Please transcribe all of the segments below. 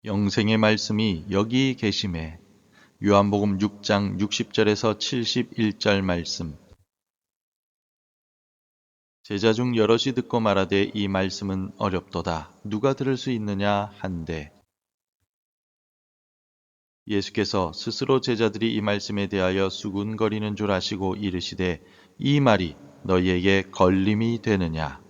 영생의 말씀이 여기 계심에. 요한복음 6장 60절에서 71절 말씀. 제자 중 여럿이 듣고 말하되 이 말씀은 어렵도다. 누가 들을 수 있느냐 한데. 예수께서 스스로 제자들이 이 말씀에 대하여 수군거리는 줄 아시고 이르시되 이 말이 너희에게 걸림이 되느냐.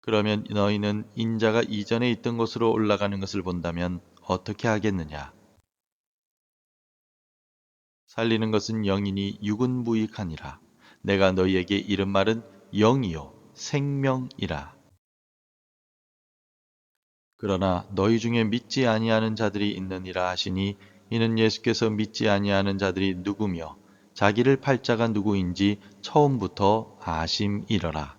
그러면 너희는 인자가 이전에 있던 곳으로 올라가는 것을 본다면 어떻게 하겠느냐. 살리는 것은 영이니 육은 무익하니라. 내가 너희에게 이른 말은 영이요 생명이라. 그러나 너희 중에 믿지 아니하는 자들이 있느니라 하시니 이는 예수께서 믿지 아니하는 자들이 누구며 자기를 팔 자가 누구인지 처음부터 아심이러라.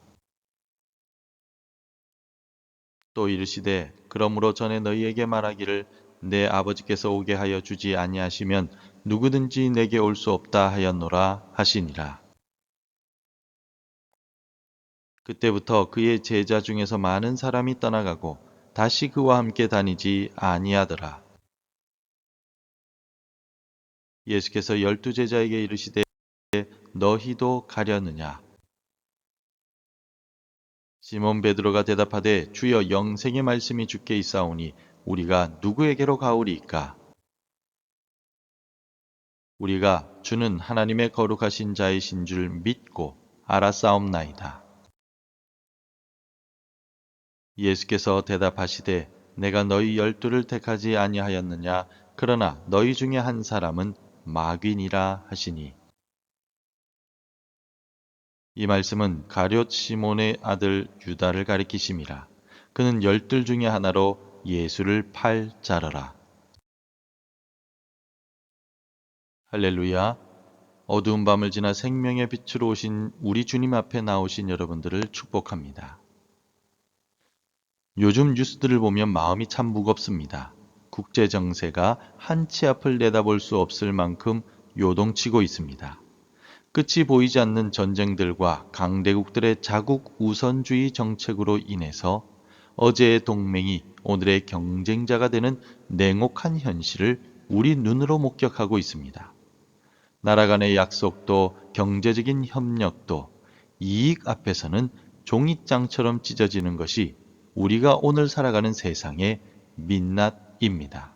또 이르시되 그러므로 전에 너희에게 말하기를 내 아버지께서 오게 하여 주지 아니하시면 누구든지 내게 올 수 없다 하였노라 하시니라. 그때부터 그의 제자 중에서 많은 사람이 떠나가고 다시 그와 함께 다니지 아니하더라. 예수께서 12제자에게 이르시되 너희도 가려느냐. 시몬 베드로가 대답하되 주여 영생의 말씀이 주께 있사오니 우리가 누구에게로 가오리이까. 우리가 주는 하나님의 거룩하신 자이신 줄 믿고 알았사옵나이다. 예수께서 대답하시되 내가 너희 12를 택하지 아니하였느냐. 그러나 너희 중에 한 사람은 마귀니라 하시니. 이 말씀은 가룟 시몬의 아들 유다를 가리키심이라. 그는 12 중에 하나로 예수를 팔 자러라. 할렐루야. 어두운 밤을 지나 생명의 빛으로 오신 우리 주님 앞에 나오신 여러분들을 축복합니다. 요즘 뉴스들을 보면 마음이 참 무겁습니다. 국제 정세가 한치 앞을 내다볼 수 없을 만큼 요동치고 있습니다. 끝이 보이지 않는 전쟁들과 강대국들의 자국 우선주의 정책으로 인해서 어제의 동맹이 오늘의 경쟁자가 되는 냉혹한 현실을 우리 눈으로 목격하고 있습니다. 나라 간의 약속도 경제적인 협력도 이익 앞에서는 종잇장처럼 찢어지는 것이 우리가 오늘 살아가는 세상의 민낯입니다.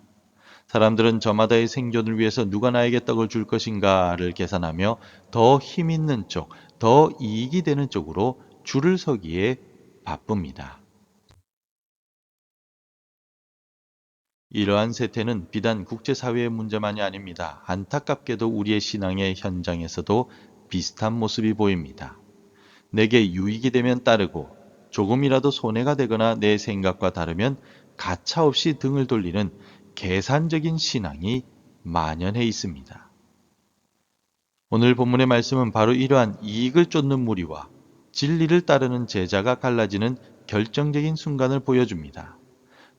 사람들은 저마다의 생존을 위해서 누가 나에게 떡을 줄 것인가를 계산하며 더 힘 있는 쪽, 더 이익이 되는 쪽으로 줄을 서기에 바쁩니다. 이러한 세태는 비단 국제사회의 문제만이 아닙니다. 안타깝게도 우리의 신앙의 현장에서도 비슷한 모습이 보입니다. 내게 유익이 되면 따르고 조금이라도 손해가 되거나 내 생각과 다르면 가차없이 등을 돌리는 계산적인 신앙이 만연해 있습니다. 오늘 본문의 말씀은 바로 이러한 이익을 쫓는 무리와 진리를 따르는 제자가 갈라지는 결정적인 순간을 보여줍니다.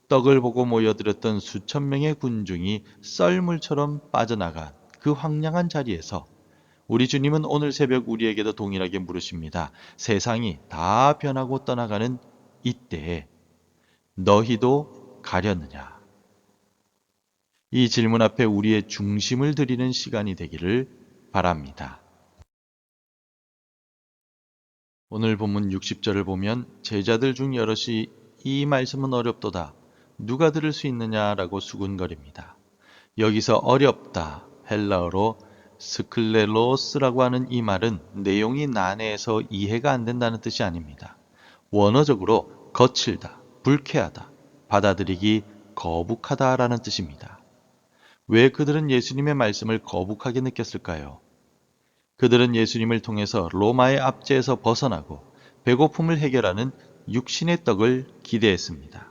떡을 보고 모여들었던 수천 명의 군중이 썰물처럼 빠져나간 그 황량한 자리에서 우리 주님은 오늘 새벽 우리에게도 동일하게 물으십니다. 세상이 다 변하고 떠나가는 이때에 너희도 가려느냐? 이 질문 앞에 우리의 중심을 들이는 시간이 되기를 바랍니다. 오늘 본문 60절을 보면 제자들 중 여럿이 이 말씀은 어렵도다. 누가 들을 수 있느냐라고 수군거립니다. 여기서 어렵다, 헬라어로 스클레로스라고 하는 이 말은 내용이 난해해서 이해가 안 된다는 뜻이 아닙니다. 원어적으로 거칠다, 불쾌하다, 받아들이기 거북하다라는 뜻입니다. 왜 그들은 예수님의 말씀을 거북하게 느꼈을까요? 그들은 예수님을 통해서 로마의 압제에서 벗어나고 배고픔을 해결하는 육신의 떡을 기대했습니다.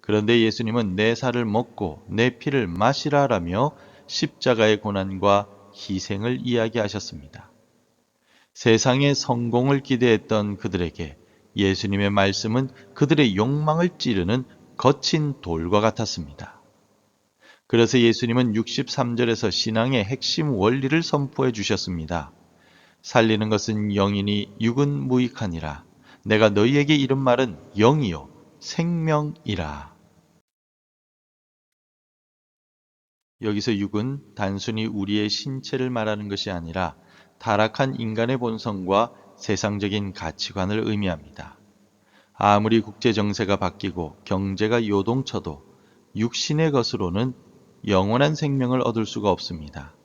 그런데 예수님은 내 살을 먹고 내 피를 마시라라며 십자가의 고난과 희생을 이야기하셨습니다. 세상의 성공을 기대했던 그들에게 예수님의 말씀은 그들의 욕망을 찌르는 거친 돌과 같았습니다. 그래서 예수님은 63절에서 신앙의 핵심 원리를 선포해 주셨습니다. 살리는 것은 영이니 육은 무익하니라. 내가 너희에게 이른 말은 영이요 생명이라. 여기서 육은 단순히 우리의 신체를 말하는 것이 아니라 타락한 인간의 본성과 세상적인 가치관을 의미합니다. 아무리 국제 정세가 바뀌고 경제가 요동쳐도 육신의 것으로는 영원한 생명을 얻을 수가 없습니다.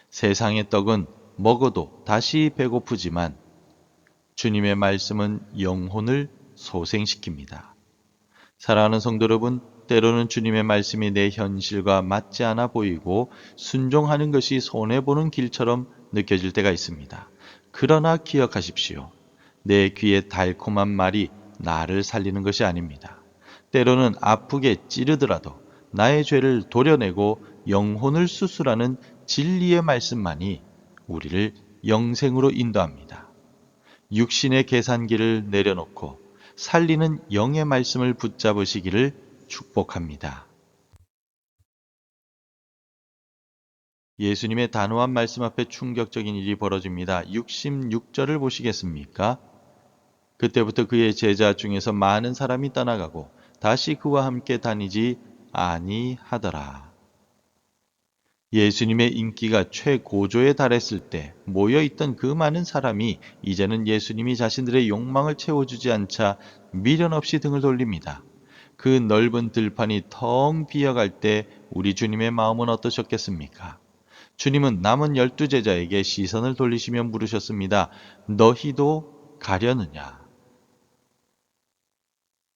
세상의 떡은 먹어도 다시 배고프지만 주님의 말씀은 영혼을 소생시킵니다. 사랑하는 성도 여러분, 때로는 주님의 말씀이 내 현실과 맞지 않아 보이고 순종하는 것이 손해보는 길처럼 느껴질 때가 있습니다. 그러나 기억하십시오. 내 귀의 달콤한 말이 나를 살리는 것이 아닙니다. 때로는 아프게 찌르더라도 나의 죄를 도려내고 영혼을 수술하는 진리의 말씀만이 우리를 영생으로 인도합니다. 육신의 계산기를 내려놓고 살리는 영의 말씀을 붙잡으시기를 축복합니다. 예수님의 단호한 말씀 앞에 충격적인 일이 벌어집니다. 66절을 보시겠습니까? 그때부터 그의 제자 중에서 많은 사람이 떠나가고 다시 그와 함께 다니지 아니하더라. 예수님의 인기가 최고조에 달했을 때 모여있던 그 많은 사람이 이제는 예수님이 자신들의 욕망을 채워주지 않자 미련 없이 등을 돌립니다. 그 넓은 들판이 텅 비어갈 때 우리 주님의 마음은 어떠셨겠습니까? 주님은 남은 12제자에게 시선을 돌리시며 물으셨습니다. 너희도 가려느냐?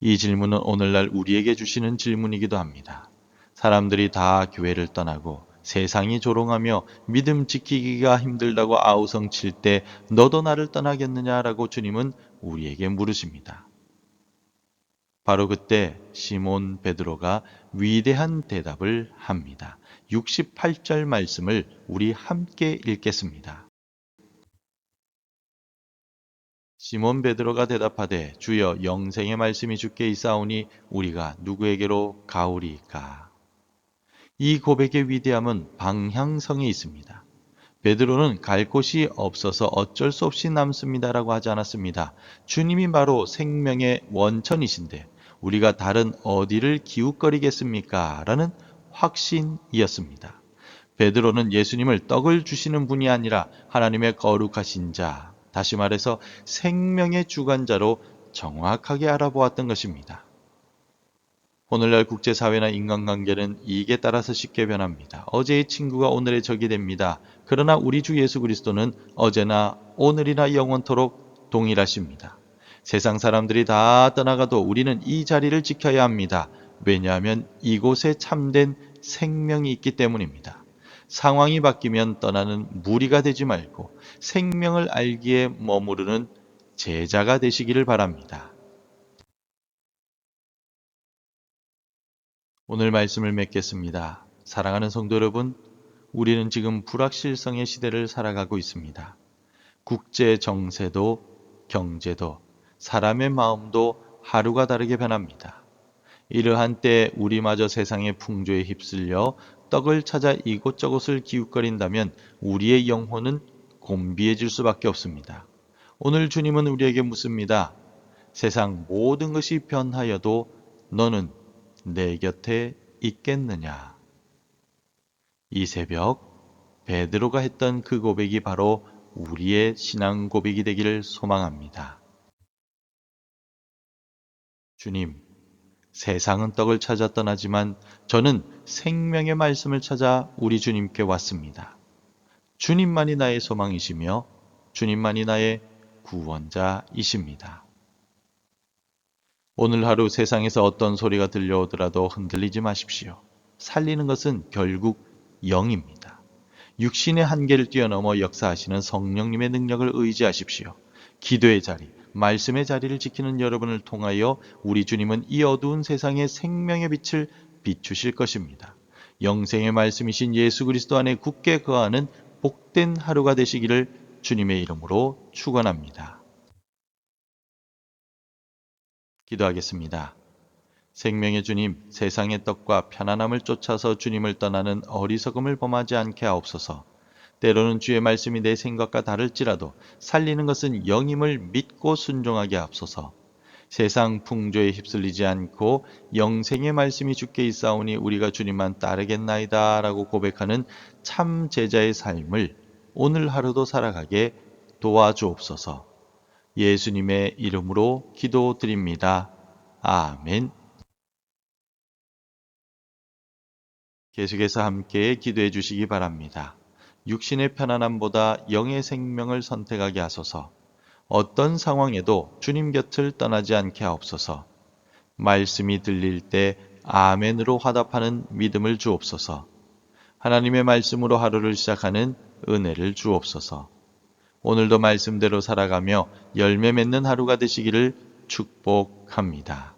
이 질문은 오늘날 우리에게 주시는 질문이기도 합니다. 사람들이 다 교회를 떠나고 세상이 조롱하며 믿음 지키기가 힘들다고 아우성칠 때 너도 나를 떠나겠느냐라고 주님은 우리에게 물으십니다. 바로 그때 시몬 베드로가 위대한 대답을 합니다. 68절 말씀을 우리 함께 읽겠습니다. 시몬 베드로가 대답하되 주여 영생의 말씀이 주께 있사오니 우리가 누구에게로 가오리이까. 이 고백의 위대함은 방향성에 있습니다. 베드로는 갈 곳이 없어서 어쩔 수 없이 남습니다라고 하지 않았습니다. 주님이 바로 생명의 원천이신데 우리가 다른 어디를 기웃거리겠습니까? 라는 확신이었습니다. 베드로는 예수님을 떡을 주시는 분이 아니라 하나님의 거룩하신 자, 다시 말해서 생명의 주관자로 정확하게 알아보았던 것입니다. 오늘날 국제사회나 인간관계는 이익에 따라서 쉽게 변합니다. 어제의 친구가 오늘의 적이 됩니다. 그러나 우리 주 예수 그리스도는 어제나 오늘이나 영원토록 동일하십니다. 세상 사람들이 다 떠나가도 우리는 이 자리를 지켜야 합니다. 왜냐하면 이곳에 참된 생명이 있기 때문입니다. 상황이 바뀌면 떠나는 무리가 되지 말고 생명을 알기에 머무르는 제자가 되시기를 바랍니다. 오늘 말씀을 맺겠습니다. 사랑하는 성도 여러분, 우리는 지금 불확실성의 시대를 살아가고 있습니다. 국제 정세도 경제도 사람의 마음도 하루가 다르게 변합니다. 이러한 때 우리마저 세상의 풍조에 휩쓸려 떡을 찾아 이곳저곳을 기웃거린다면 우리의 영혼은 곤비해질 수밖에 없습니다. 오늘 주님은 우리에게 묻습니다. 세상 모든 것이 변하여도 너는 내 곁에 있겠느냐? 이 새벽 베드로가 했던 그 고백이 바로 우리의 신앙 고백이 되기를 소망합니다. 주님, 세상은 떡을 찾아 떠나지만 저는 생명의 말씀을 찾아 우리 주님께 왔습니다. 주님만이 나의 소망이시며 주님만이 나의 구원자이십니다. 오늘 하루 세상에서 어떤 소리가 들려오더라도 흔들리지 마십시오. 살리는 것은 결국 영입니다. 육신의 한계를 뛰어넘어 역사하시는 성령님의 능력을 의지하십시오. 기도의 자리, 말씀의 자리를 지키는 여러분을 통하여 우리 주님은 이 어두운 세상에 생명의 빛을 비추실 것입니다. 영생의 말씀이신 예수 그리스도 안에 굳게 거하는 복된 하루가 되시기를 주님의 이름으로 축원합니다. 기도하겠습니다. 생명의 주님, 세상의 떡과 편안함을 쫓아서 주님을 떠나는 어리석음을 범하지 않게 하옵소서. 때로는 주의 말씀이 내 생각과 다를지라도 살리는 것은 영임을 믿고 순종하게 하옵소서. 세상 풍조에 휩쓸리지 않고 영생의 말씀이 주께 있사오니 우리가 주님만 따르겠나이다 라고 고백하는 참 제자의 삶을 오늘 하루도 살아가게 도와주옵소서. 예수님의 이름으로 기도드립니다. 아멘. 계속해서 함께 기도해 주시기 바랍니다. 육신의 편안함보다 영의 생명을 선택하게 하소서. 어떤 상황에도 주님 곁을 떠나지 않게 하옵소서. 말씀이 들릴 때 아멘으로 화답하는 믿음을 주옵소서. 하나님의 말씀으로 하루를 시작하는 은혜를 주옵소서. 오늘도 말씀대로 살아가며 열매 맺는 하루가 되시기를 축복합니다.